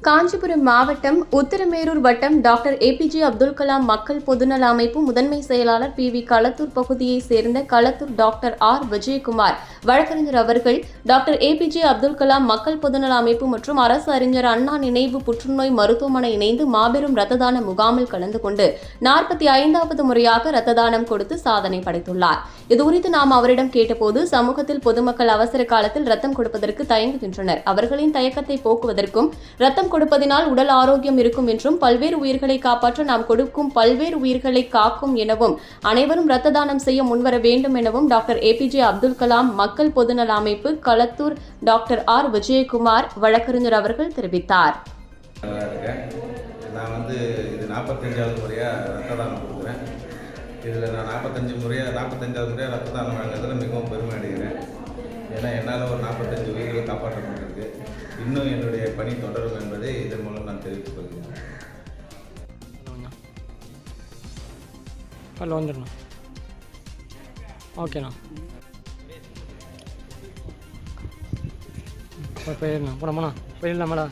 காஞ்சிபுரம் மாவட்டம் உத்திரமேரூர் வட்டம் doctor APJ Abdul Kalam மக்கள் பொதுநல அமைப்பு முதன்மை செயலாளர் பி. களத்தூர் பகுதியைச் சேர்ந்த களத்தூர் டாக்டர் ஆர். விஜயகுமார் வழக்கறிஞர் அவர்கள் டாக்டர் ஏபிஜே அப்துல் கலாம் மக்கள் பொதுநல அமைப்பு மற்றும் அரசு அறிஞர் அண்ணா நினைவு புற்றுநோய் மருத்துவமனை இணைந்து மாபெரும் இரத்த தான முகாமில் கலந்து கொண்டு 45வது முறையாக இரத்த தானம் கொடுத்து சாதனை படைத்துள்ளார். இதுகுறித்து நாம் அவரிடம் கேட்டபோது, சமூகத்தில் பொதுமக்கள் அவசர காலத்தில் ரத்தம் கொடுப்பதற்கு தயங்குகின்றனர். அவர்களின் தயக்கத்தை போக்குவதற்கும் ரத்தம் கொடுப்பதினால் உடல் ஆரோக்கியம் இருக்கும் என்றும், பல்வேறு உயிர்களை காப்பாற்ற நாம் கொடுக்கும் பல்வேறு உயிர்களை காக்கும் எனவும், அனைவரும் இரத்த தானம் செய்ய முன்வர வேண்டும் எனவும் டாக்டர் ஏபிஜே அப்துல் கலாம் மக்கள் பொதுநல அமைப்பு களத்தூர் டாக்டர் ஆர். விஜயகுமார் வழக்கறிஞர் அவர்கள் தெரிவித்தார். நான் இது 45வது முறையாக ரத்த தானம் கொடுக்குறேன். இதில் நான் 45வது முறையாக ரத்த தானம் வாங்குறதுல மிகவும் பெருமை அடைகிறேன். ஏன்னா என்னால் ஒரு 45 உயிர்களை காப்பாற்றப்பட்டிருக்கு. இன்னும் என்னுடைய பணி தொடரும் என்பதை இதன் மூலம் நான் தெரிவித்துக் கொள்கிறேன். வந்துடணும். ஓகேண்ணா. போயிடணும் போனோம்ண்ணா போயிடலாமாடா.